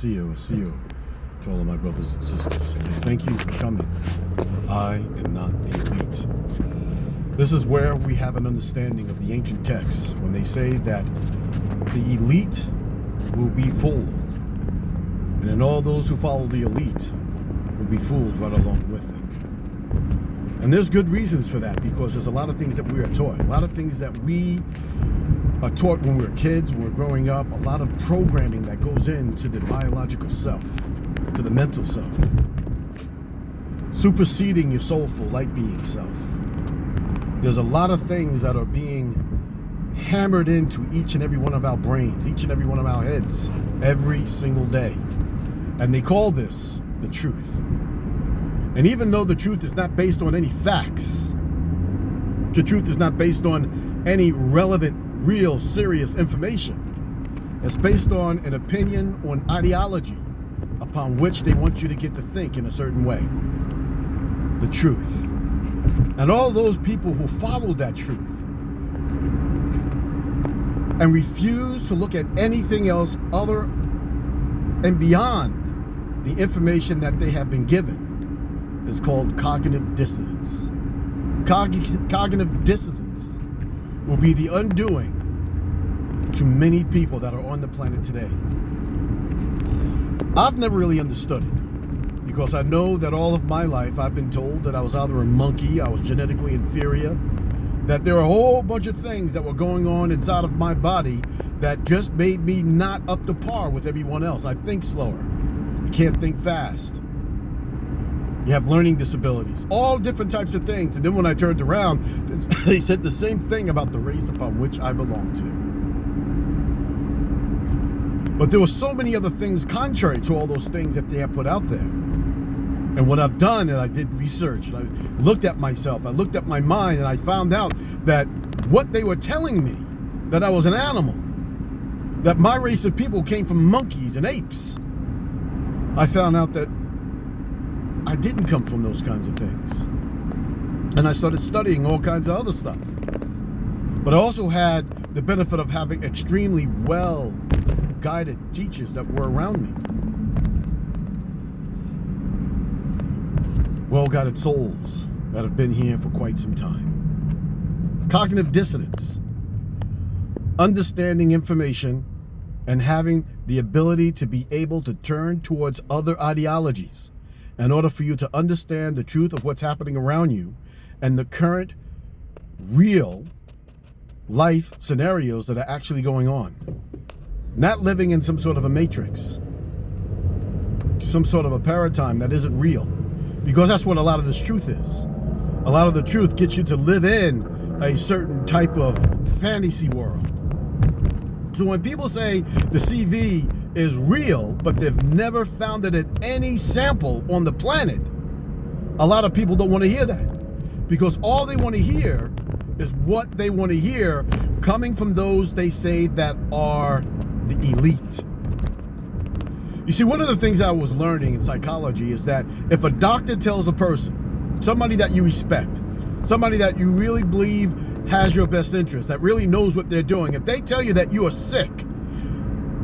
see you to all of my brothers and sisters. And thank you for coming. I am not the elite. This is where we have an understanding of the ancient texts when they say that the elite will be fooled. And then all those who follow the elite will be fooled right along with them. And there's good reasons for that, because there's a lot of things that we are taught. A lot of things that we are taught when we're kids, when we're growing up. A lot of programming that goes into the biological self, to the mental self. Superseding your soulful, light-being self. There's a lot of things that are being hammered into each and every one of our brains, each and every one of our heads, every single day. And they call this the truth. And even though the truth is not based on any facts, the truth is not based on any relevant, real, serious information, it's based on an opinion, on ideology, upon which they want you to get to think in a certain way. The truth. And all those people who follow that truth and refuse to look at anything else other and beyond the information that they have been given is called cognitive dissonance. Cognitive dissonance will be the undoing to many people that are on the planet today. I've never really understood it, because I know that all of my life I've been told that I was either a monkey, I was genetically inferior, that there were a whole bunch of things that were going on inside of my body that just made me not up to par with everyone else. I think slower. You can't think fast. You have learning disabilities, all different types of things. And then when I turned around, they said the same thing about the race upon which I belong to. But there were so many other things contrary to all those things that they have put out there. And what I've done is I did research, and I looked at myself, I looked at my mind, and I found out that what they were telling me, that I was an animal, that my race of people came from monkeys and apes, I found out that I didn't come from those kinds of things. And I started studying all kinds of other stuff. But I also had the benefit of having extremely well-guided teachers that were around me. Well-guided souls that have been here for quite some time. Cognitive dissonance. Understanding information and having the ability to be able to turn towards other ideologies in order for you to understand the truth of what's happening around you and the current real life scenarios that are actually going on. Not living in some sort of a matrix, some sort of a paradigm that isn't real. Because that's what a lot of this truth is. A lot of the truth gets you to live in a certain type of fantasy world. So when people say the CV is real, but they've never found it in any sample on the planet, a lot of people don't want to hear that. Because all they want to hear is what they want to hear coming from those they say that are the elite. You see, one of the things I was learning in psychology is that if a doctor tells a person, somebody that you respect, somebody that you really believe has your best interest, that really knows what they're doing, if they tell you that you are sick,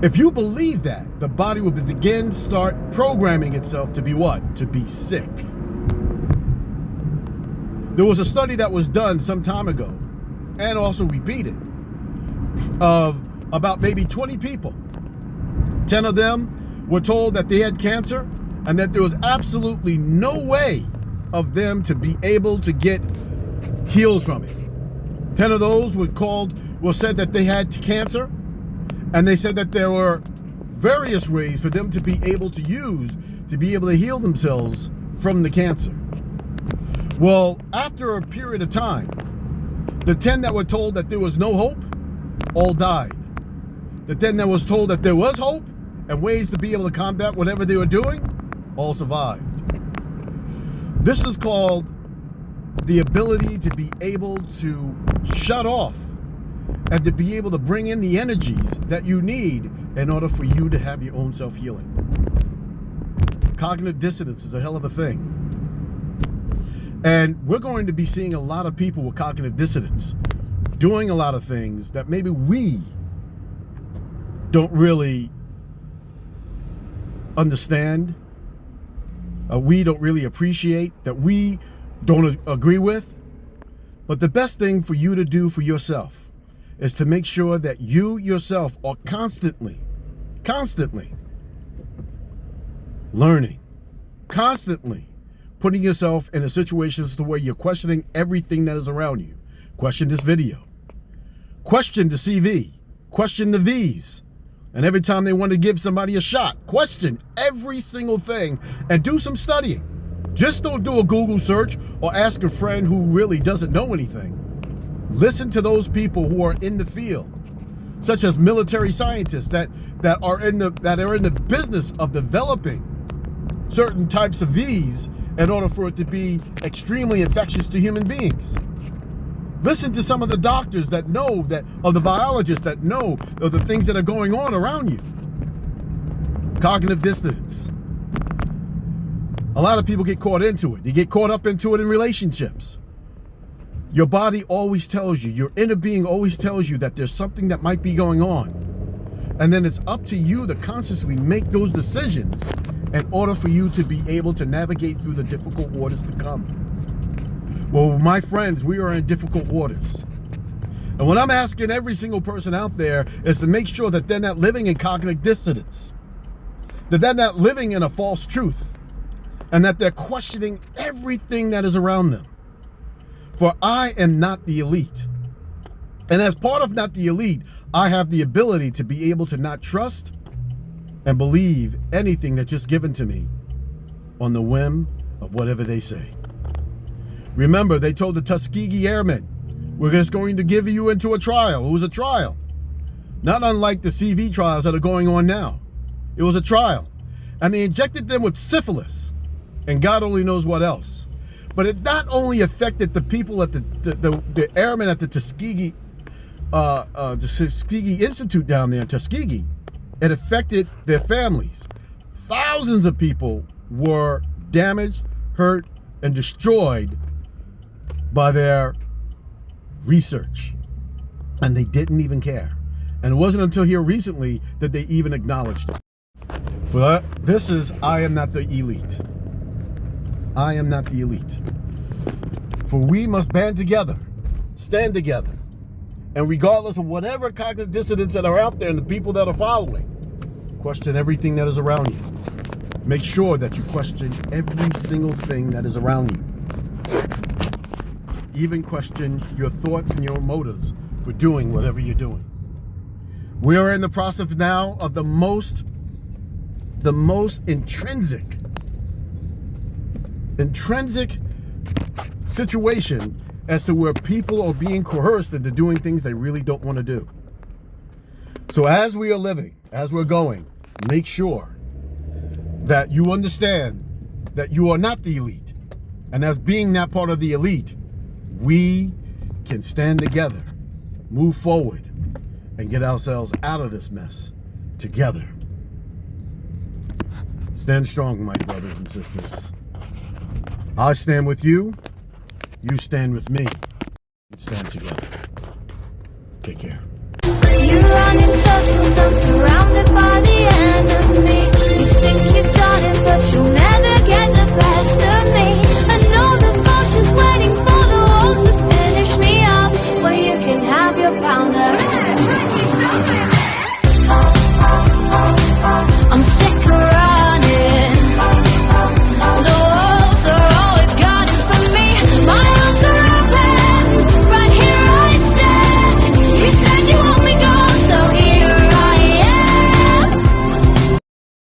if you believe that, the body will start programming itself to be what? To be sick. There was a study that was done some time ago, and also repeated, of about maybe 20 people. 10 of them were told that they had cancer and that there was absolutely no way of them to be able to get healed from it. 10 of those were said that they had cancer, and they said that there were various ways for them to be able to use to be able to heal themselves from the cancer. Well, after a period of time, the 10 that were told that there was no hope all died. The 10 that was told that there was hope and ways to be able to combat whatever they were doing all survived. This is called the ability to be able to shut off and to be able to bring in the energies that you need in order for you to have your own self-healing. Cognitive dissonance is a hell of a thing. And we're going to be seeing a lot of people with cognitive dissonance doing a lot of things that maybe we don't really understand, we don't really appreciate, that we don't agree with. But the best thing for you to do for yourself is to make sure that you yourself are constantly learning, constantly putting yourself in a situation to where you're questioning everything that is around you. Question this video. Question the CV. Question the V's. And every time they want to give somebody a shot, question every single thing and do some studying. Just don't do a Google search or ask a friend who really doesn't know anything. Listen to those people who are in the field, such as military scientists that are in the business of developing certain types of V's in order for it to be extremely infectious to human beings. Listen to some of the doctors that know of the biologists that know of the things that are going on around you. Cognitive dissonance. A lot of people get caught into it. You get caught up into it in relationships. Your body always tells you, your inner being always tells you that there's something that might be going on. And then it's up to you to consciously make those decisions in order for you to be able to navigate through the difficult waters to come. Well, my friends, we are in difficult waters. And what I'm asking every single person out there is to make sure that they're not living in cognitive dissonance, that they're not living in a false truth, and that they're questioning everything that is around them. For I am not the elite. And as part of not the elite, I have the ability to be able to not trust and believe anything that's just given to me on the whim of whatever they say. Remember, they told the Tuskegee Airmen, we're just going to give you into a trial. It was a trial. Not unlike the CV trials that are going on now. It was a trial. And they injected them with syphilis and God only knows what else. But it not only affected the people at the airmen at the Tuskegee Institute down there in Tuskegee, it affected their families. Thousands of people were damaged, hurt, and destroyed by their research. And they didn't even care. And it wasn't until here recently that they even acknowledged it. For that, this is, I am not the elite. I am not the elite. For we must band together, stand together, and regardless of whatever cognitive dissonance that are out there and the people that are following, question everything that is around you. Make sure that you question every single thing that is around you. Even question your thoughts and your motives for doing whatever you're doing. We are in the process now of the most intrinsic situation as to where people are being coerced into doing things they really don't want to do. So as we are living, as we're going, make sure that you understand that you are not the elite. And as being not part of the elite, we can stand together, move forward, and get ourselves out of this mess together. Stand strong, my brothers and sisters. I stand with you. You stand with me. Let's stand together. Take care. You run in circles, I'm surrounded by the enemy. You think you've done it, but you'll